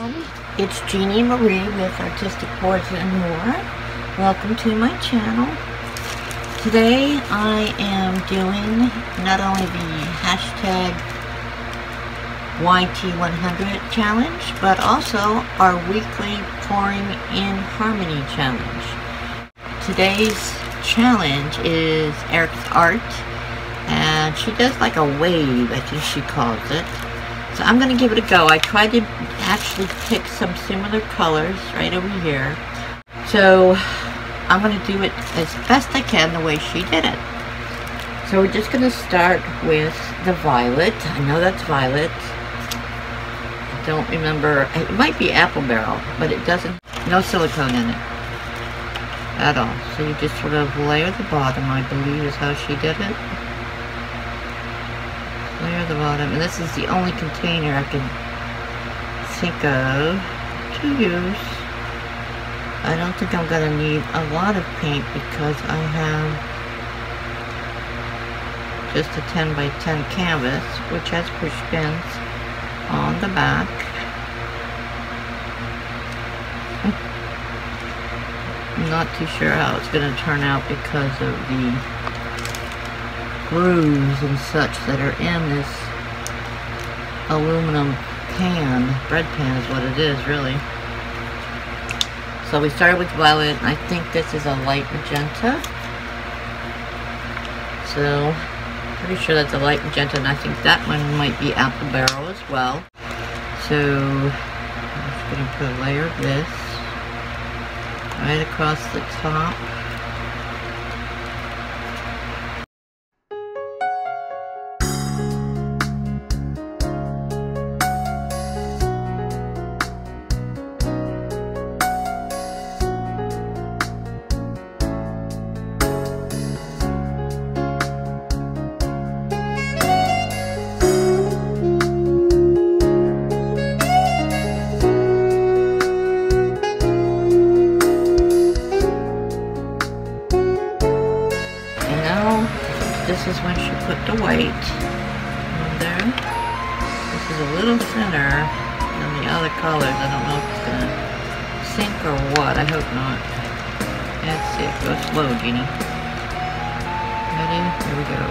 everyone, it's Jeannie Marie with Artistic Pours and More. Welcome to my channel. Today I am doing not only the hashtag YT100 challenge, but also our weekly Pouring in Harmony challenge. Today's challenge is Eric's art, and she does like a wave, I think she calls it. So I'm going to give it a go. I tried to actually pick some similar colors right over here. So I'm going to do it as best I can the way she did it. So we're just going to start with the violet. I know that's violet. I don't remember. It might be apple barrel, but it doesn't. No silicone in it at all. So you just sort of layer the bottom, I believe is how she did it. Layer the bottom, and this is the only container I can think of to use. I don't think I'm going to need a lot of paint because I have just a 10 by 10 canvas, which has push pins on the back. I'm not too sure how it's going to turn out because of the grooves and such that are in this aluminum pan. Bread pan is what it is, really. So we started with violet, and I think this is a light magenta. So pretty sure that's a light magenta, and I think that one might be apple barrel as well. So I'm just going to put a layer of this right across the top. This is when she put the white on there. This is a little thinner than the other colors. I don't know if it's going to sink or what. I hope not. Let's see. Go slow, Jeannie. Ready? Here we go.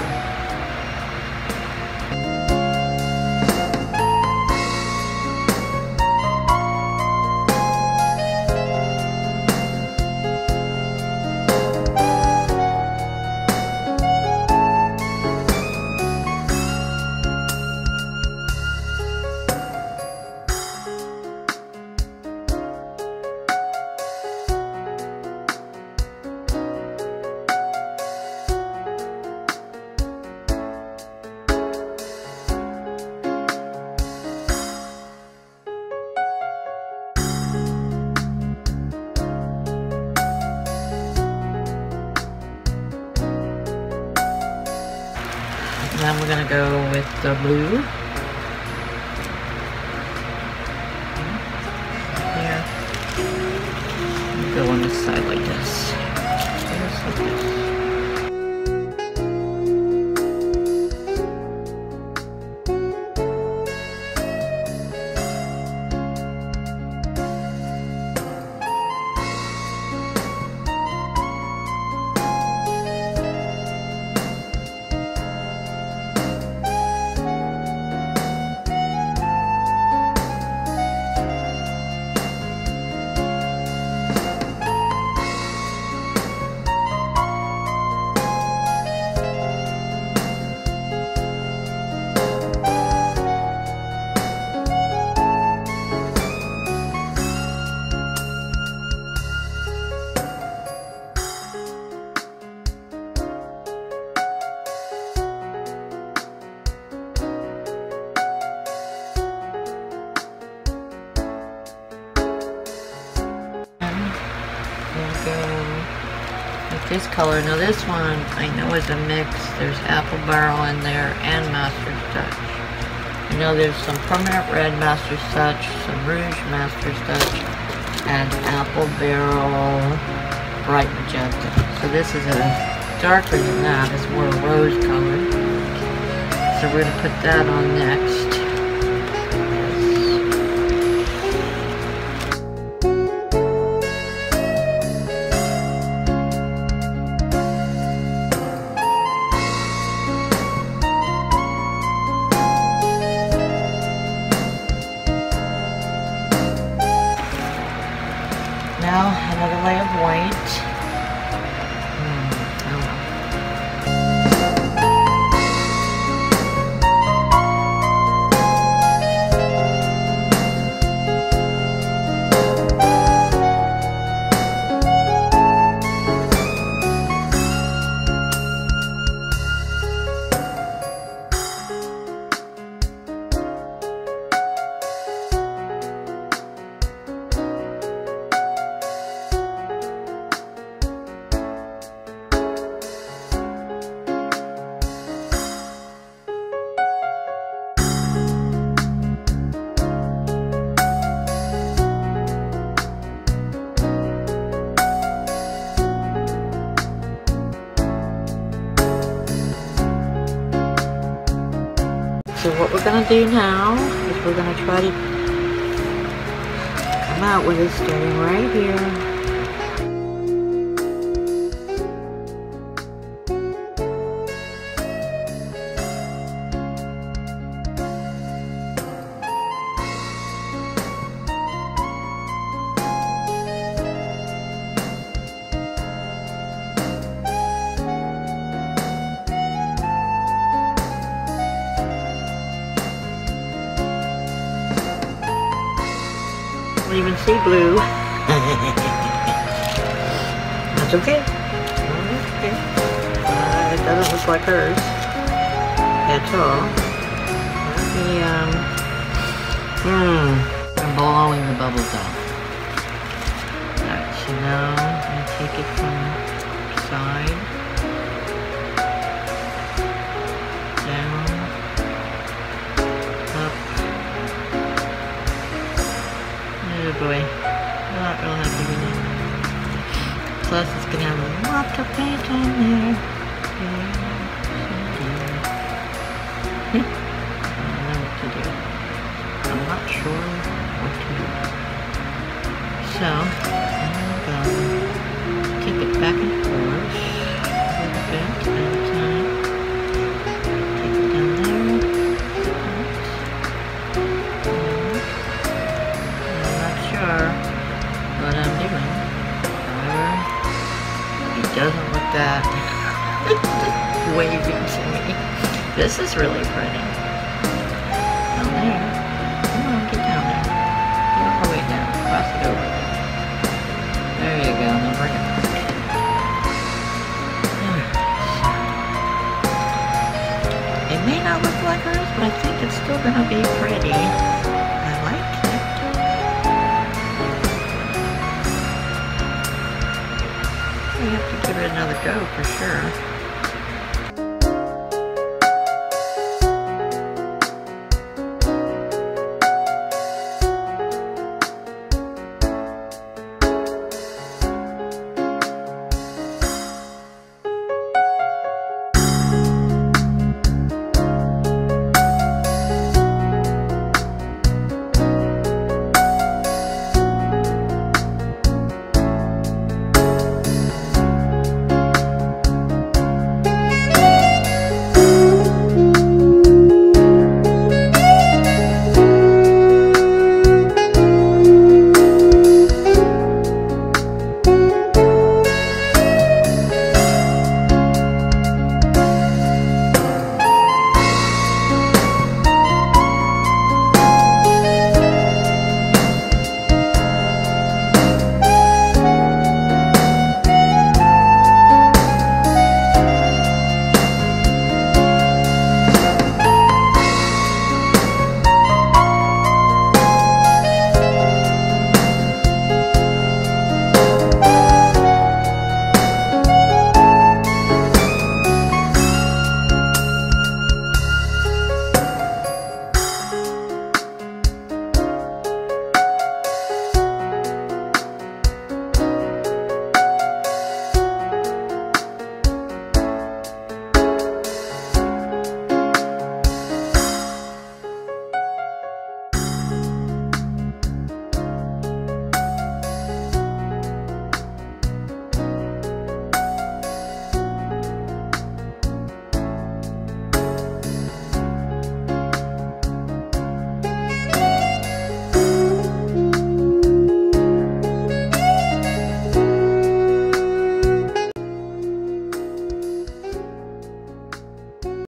Then we're going to go with the blue. Here. Go on this side like this. Just like this. This color. Now this one I know is a mix. There's apple barrel in there and master's touch. I know there's some permanent red master's touch, some rouge master's touch, and apple barrel bright magenta. So this is a darker than that. It's more rose color. So we're going to put that on next. So what we're gonna do now is we're gonna try to come out with it starting right here. Even see blue. That's okay. Okay. It doesn't look like hers at all. I'm blowing the bubbles off. Alright, so now I'm going to take it from the side down, up. Oh boy, not real happy with it. Plus it's gonna have a lot of paint on there. I don't know what to do. I'm not sure what to do. So, I'm gonna keep it back and forth a little bit at a time. Take it down there. What I'm doing. However, it doesn't look that wavy to me. This is really pretty. Down there. Come on, get down there. Get all the way down. Cross it over. There you go. Now bring it back. It may not look like hers, but I think it's still gonna be pretty. I like it. We have to give it another go for sure.